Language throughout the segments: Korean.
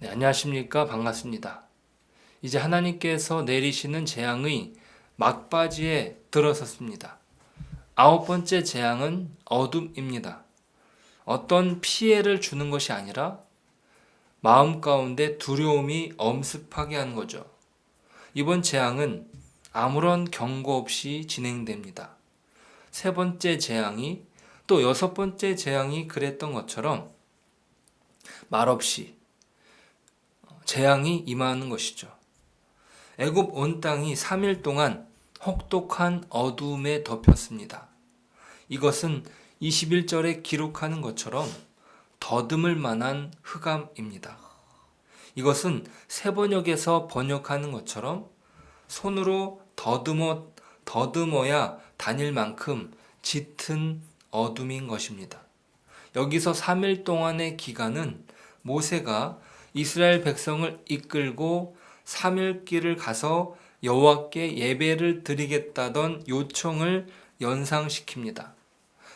네, 안녕하십니까. 반갑습니다. 이제 하나님께서 내리시는 재앙의 막바지에 들어섰습니다. 아홉 번째 재앙은 어둠입니다. 어떤 피해를 주는 것이 아니라 마음 가운데 두려움이 엄습하게 하는 거죠. 이번 재앙은 아무런 경고 없이 진행됩니다. 세 번째 재앙이 또 여섯 번째 재앙이 그랬던 것처럼 말없이 재앙이 임하는 것이죠. 애굽 온 땅이 3일 동안 혹독한 어두움에 덮였습니다. 이것은 21절에 기록하는 것처럼 더듬을 만한 흑암입니다. 이것은 세번역에서 번역하는 것처럼 손으로 더듬어야 다닐 만큼 짙은 어둠인 것입니다. 여기서 3일 동안의 기간은 모세가 이스라엘 백성을 이끌고 3일 길을 가서 여호와께 예배를 드리겠다던 요청을 연상시킵니다.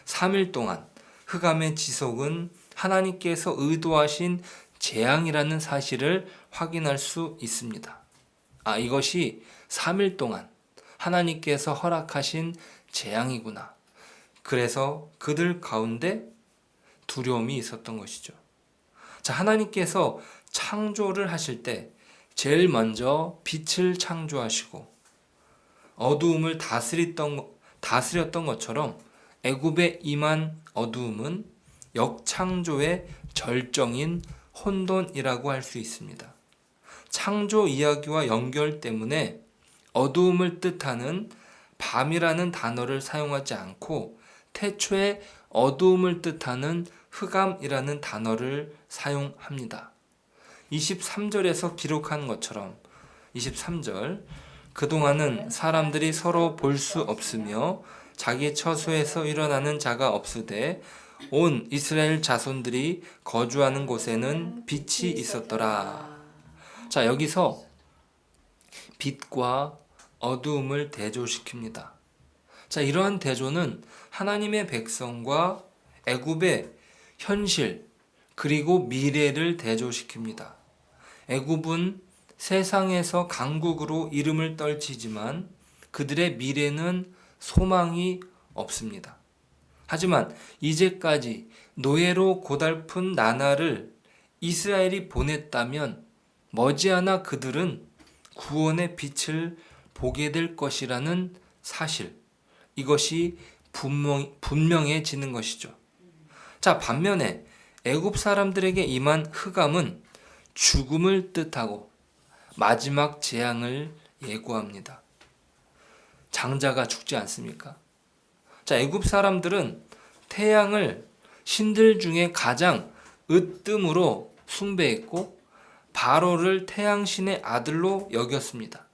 3일 동안 흑암의 지속은 하나님께서 의도하신 재앙이라는 사실을 확인할 수 있습니다. 이것이 3일 동안 하나님께서 허락하신 재앙이구나. 그래서 그들 가운데 두려움이 있었던 것이죠. 자, 하나님께서 창조를 하실 때 제일 먼저 빛을 창조하시고 어두움을 다스렸던 것처럼 애굽에 임한 어두움은 역창조의 절정인 혼돈이라고 할 수 있습니다. 창조 이야기와 연결 때문에 어두움을 뜻하는 밤이라는 단어를 사용하지 않고 태초에 어두움을 뜻하는 흑암이라는 단어를 사용합니다. 23절에서 기록한 것처럼 23절 그동안은 사람들이 서로 볼 수 없으며 자기 처소에서 일어나는 자가 없으되 온 이스라엘 자손들이 거주하는 곳에는 빛이 있었더라. 자, 여기서 빛과 어두움을 대조시킵니다. 자, 이러한 대조는 하나님의 백성과 애굽의 현실 그리고 미래를 대조시킵니다. 애굽은 세상에서 강국으로 이름을 떨치지만 그들의 미래는 소망이 없습니다. 하지만 이제까지 노예로 고달픈 나날을 이스라엘이 보냈다면 머지않아 그들은 구원의 빛을 보게 될 것이라는 사실, 이것이 분명해지는 것이죠. 자, 반면에 애굽 사람들에게 임한 흑암은 죽음을 뜻하고 마지막 재앙을 예고합니다. 장자가 죽지 않습니까? 자, 애굽 사람들은 태양을 신들 중에 가장 으뜸으로 숭배했고 바로를 태양신의 아들로 여겼습니다.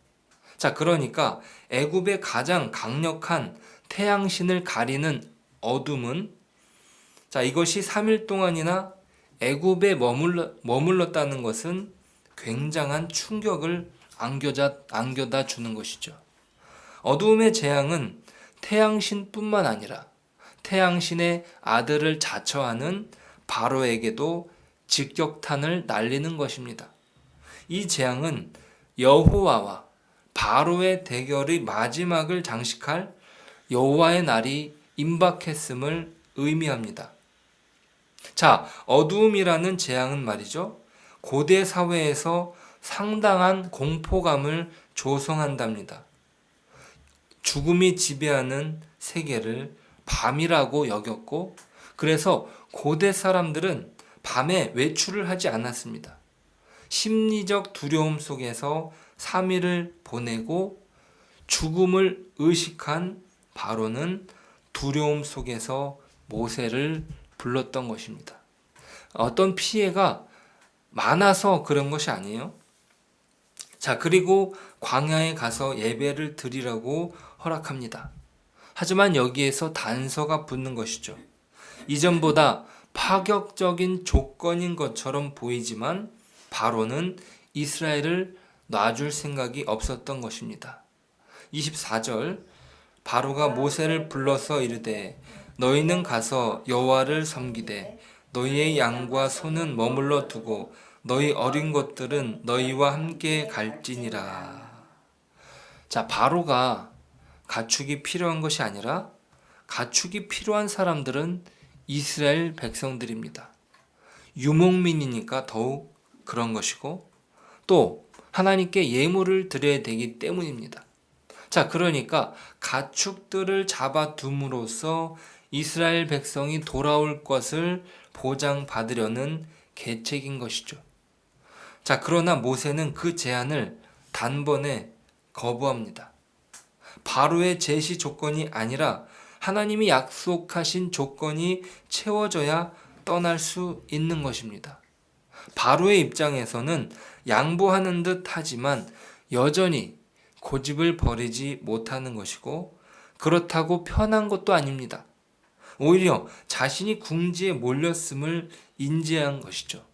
자, 그러니까 애굽의 가장 강력한 태양신을 가리는 어둠은 이것이 3일 동안이나 애굽에 머물렀다는 것은 굉장한 충격을 안겨다 주는 것이죠. 어두움의 재앙은 태양신뿐만 아니라 태양신의 아들을 자처하는 바로에게도 직격탄을 날리는 것입니다. 이 재앙은 여호와와 바로의 대결의 마지막을 장식할 여호와의 날이 임박했음을 의미합니다. 자, 어두움이라는 재앙은 말이죠. 고대 사회에서 상당한 공포감을 조성한답니다. 죽음이 지배하는 세계를 밤이라고 여겼고, 그래서 고대 사람들은 밤에 외출을 하지 않았습니다. 심리적 두려움 속에서 3일을 보내고 죽음을 의식한 바로는 두려움 속에서 모세를 불렀던 것입니다. 어떤 피해가 많아서 그런 것이 아니에요. 자, 그리고 광야에 가서 예배를 드리라고 허락합니다. 하지만 여기에서 단서가 붙는 것이죠. 이전보다 파격적인 조건인 것처럼 보이지만 바로는 이스라엘을 놔줄 생각이 없었던 것입니다. 24절 바로가 모세를 불러서 이르되 너희는 가서 여호와를 섬기되 너희의 양과 소는 머물러 두고 너희 어린 것들은 너희와 함께 갈지니라. 자, 바로가 가축이 필요한 것이 아니라 가축이 필요한 사람들은 이스라엘 백성들입니다. 유목민이니까 더욱 그런 것이고 또 하나님께 예물을 드려야 되기 때문입니다. 자, 그러니까 가축들을 잡아둠으로써 이스라엘 백성이 돌아올 것을 보장받으려는 계책인 것이죠. 자, 그러나 모세는 그 제안을 단번에 거부합니다. 바로의 제시 조건이 아니라 하나님이 약속하신 조건이 채워져야 떠날 수 있는 것입니다. 바로의 입장에서는 양보하는 듯 하지만 여전히 고집을 버리지 못하는 것이고 그렇다고 편한 것도 아닙니다. 오히려 자신이 궁지에 몰렸음을 인지한 것이죠.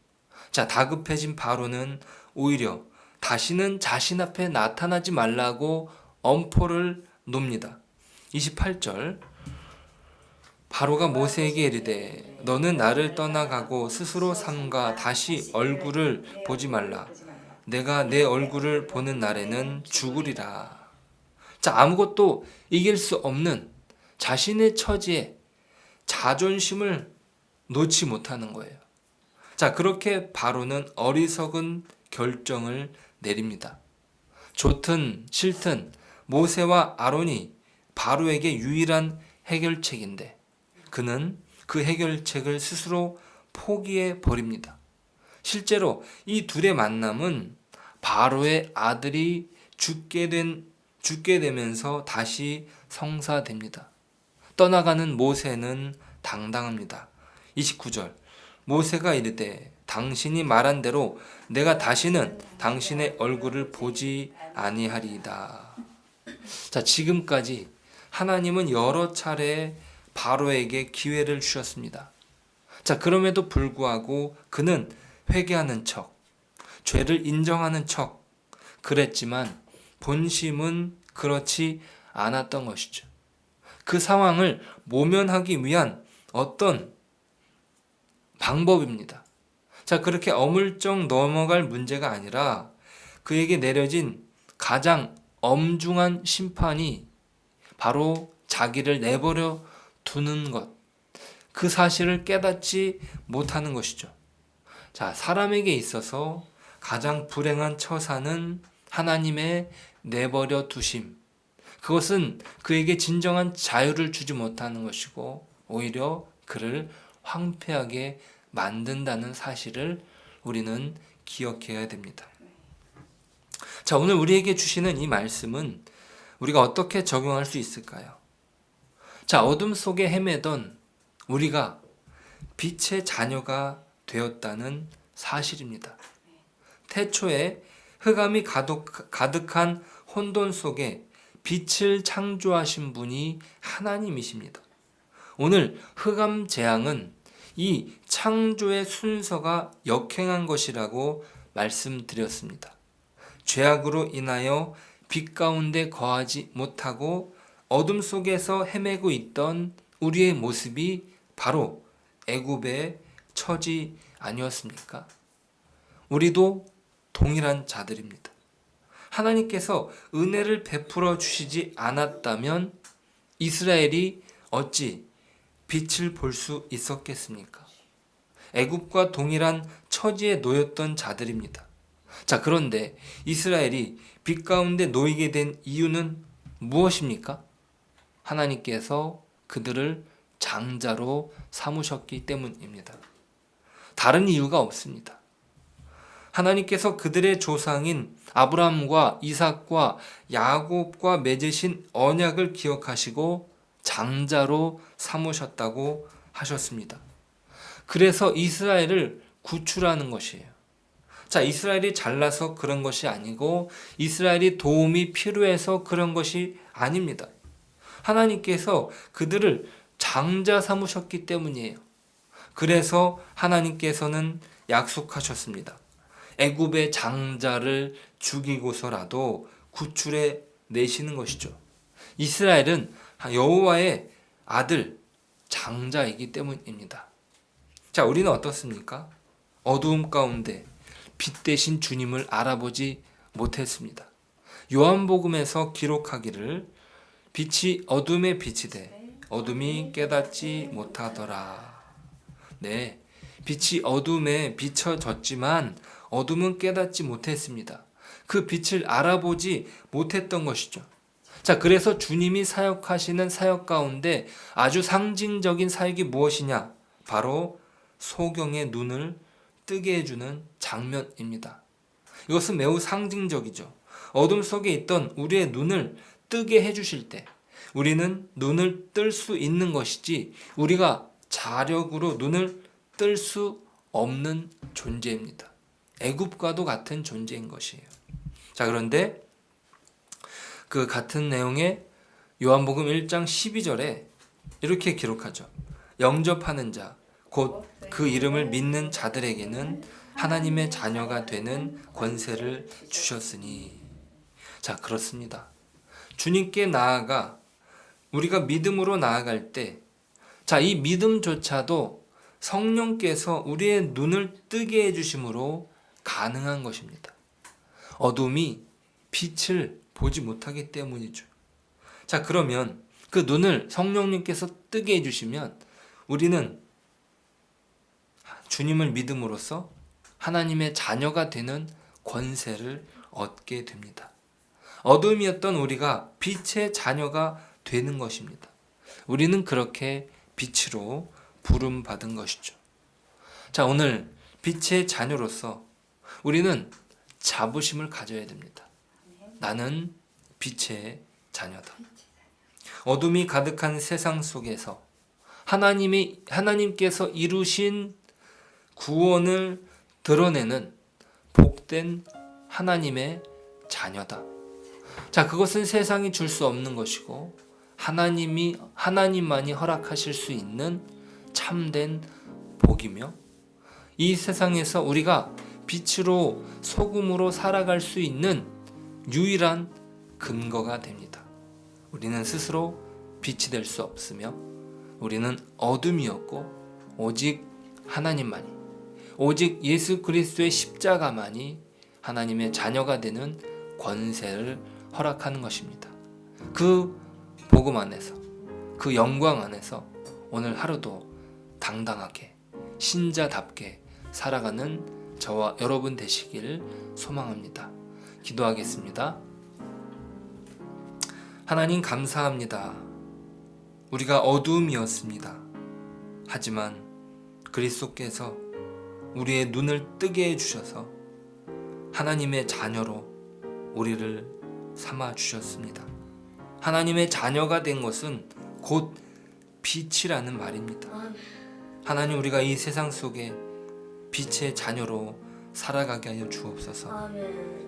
자, 다급해진 바로는 오히려 다시는 자신 앞에 나타나지 말라고 엄포를 놉니다. 28절 바로가 모세에게 이르되 너는 나를 떠나가고 스스로 삼가 다시 얼굴을 보지 말라. 내가 내 얼굴을 보는 날에는 죽으리라. 자, 아무것도 이길 수 없는 자신의 처지에 자존심을 놓지 못하는 거예요. 자, 그렇게 바로는 어리석은 결정을 내립니다. 좋든 싫든 모세와 아론이 바로에게 유일한 해결책인데 그는 그 해결책을 스스로 포기해 버립니다. 실제로 이 둘의 만남은 바로의 아들이 죽게 되면서 다시 성사됩니다. 떠나가는 모세는 당당합니다. 29절 모세가 이르되 당신이 말한 대로 내가 다시는 당신의 얼굴을 보지 아니하리이다. 자, 지금까지 하나님은 여러 차례 바로에게 기회를 주셨습니다. 자, 그럼에도 불구하고 그는 회개하는 척, 죄를 인정하는 척 그랬지만 본심은 그렇지 않았던 것이죠. 그 상황을 모면하기 위한 어떤 방법입니다. 자, 그렇게 어물쩍 넘어갈 문제가 아니라 그에게 내려진 가장 엄중한 심판이 바로 자기를 내버려 두는 것, 그 사실을 깨닫지 못하는 것이죠. 자, 사람에게 있어서 가장 불행한 처사는 하나님의 내버려 두심. 그것은 그에게 진정한 자유를 주지 못하는 것이고 오히려 그를 황폐하게 만든다는 사실을 우리는 기억해야 됩니다. 자, 오늘 우리에게 주시는 이 말씀은 우리가 어떻게 적용할 수 있을까요? 자, 어둠 속에 헤매던 우리가 빛의 자녀가 되었다는 사실입니다. 태초에 흑암이 가득한 혼돈 속에 빛을 창조하신 분이 하나님이십니다. 오늘 흑암 재앙은 이 창조의 순서가 역행한 것이라고 말씀드렸습니다. 죄악으로 인하여 빛 가운데 거하지 못하고 어둠 속에서 헤매고 있던 우리의 모습이 바로 애굽의 처지 아니었습니까? 우리도 동일한 자들입니다. 하나님께서 은혜를 베풀어 주시지 않았다면 이스라엘이 어찌 빛을 볼 수 있었겠습니까? 애굽과 동일한 처지에 놓였던 자들입니다. 자, 그런데 이스라엘이 빛 가운데 놓이게 된 이유는 무엇입니까? 하나님께서 그들을 장자로 삼으셨기 때문입니다. 다른 이유가 없습니다. 하나님께서 그들의 조상인 아브라함과 이삭과 야곱과 맺으신 언약을 기억하시고 장자로 삼으셨다고 하셨습니다. 그래서 이스라엘을 구출하는 것이에요. 자, 이스라엘이 잘나서 그런 것이 아니고 이스라엘이 도움이 필요해서 그런 것이 아닙니다. 하나님께서 그들을 장자 삼으셨기 때문이에요. 그래서 하나님께서는 약속하셨습니다. 애굽의 장자를 죽이고서라도 구출해 내시는 것이죠. 이스라엘은 여호와의 아들 장자이기 때문입니다. 자, 우리는 어떻습니까? 어두움 가운데 빛 대신 주님을 알아보지 못했습니다. 요한복음에서 기록하기를 빛이 어둠에 빛이 돼 어둠이 깨닫지 못하더라. 네, 빛이 어둠에 비춰졌지만 어둠은 깨닫지 못했습니다. 그 빛을 알아보지 못했던 것이죠. 자, 그래서 주님이 사역하시는 사역 가운데 아주 상징적인 사역이 무엇이냐? 바로 소경의 눈을 뜨게 해주는 장면입니다. 이것은 매우 상징적이죠. 어둠 속에 있던 우리의 눈을 뜨게 해주실 때 우리는 눈을 뜰 수 있는 것이지 우리가 자력으로 눈을 뜰 수 없는 존재입니다. 애굽과도 같은 존재인 것이에요. 자, 그런데 그 같은 내용의 요한복음 1장 12절에 이렇게 기록하죠. 영접하는 자, 곧 그 이름을 믿는 자들에게는 하나님의 자녀가 되는 권세를 주셨으니. 자, 그렇습니다. 주님께 나아가 우리가 믿음으로 나아갈 때, 자, 이 믿음조차도 성령께서 우리의 눈을 뜨게 해주심으로 가능한 것입니다. 어둠이 빛을 보지 못하기 때문이죠. 자, 그러면 그 눈을 성령님께서 뜨게 해주시면 우리는 주님을 믿음으로써 하나님의 자녀가 되는 권세를 얻게 됩니다. 어둠이었던 우리가 빛의 자녀가 되는 것입니다. 우리는 그렇게 빛으로 부름받은 것이죠. 자, 오늘 빛의 자녀로서 우리는 자부심을 가져야 됩니다. 나는 빛의 자녀다. 어둠이 가득한 세상 속에서 하나님께서 이루신 구원을 드러내는 복된 하나님의 자녀다. 자, 그것은 세상이 줄 수 없는 것이고 하나님만이 허락하실 수 있는 참된 복이며 이 세상에서 우리가 빛으로 소금으로 살아갈 수 있는 유일한 근거가 됩니다. 우리는 스스로 빛이 될 수 없으며 우리는 어둠이었고 오직 하나님만이, 오직 예수 그리스도의 십자가만이 하나님의 자녀가 되는 권세를 허락하는 것입니다. 그 복음 안에서, 그 영광 안에서 오늘 하루도 당당하게 신자답게 살아가는 저와 여러분 되시길 소망합니다. 기도하겠습니다. 하나님 감사합니다. 우리가 어두움이었습니다. 하지만 그리스도께서 우리의 눈을 뜨게 해주셔서 하나님의 자녀로 우리를 삼아 주셨습니다. 하나님의 자녀가 된 것은 곧 빛이라는 말입니다. 하나님, 우리가 이 세상 속에 빛의 자녀로 살아가게 하여 주옵소서.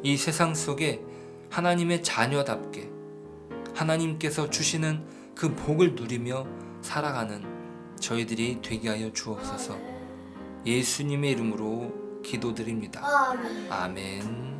이 세상 속에 하나님의 자녀답게 하나님께서 주시는 그 복을 누리며 살아가는 저희들이 되게 하여 주옵소서. 예수님의 이름으로 기도드립니다. 아멘.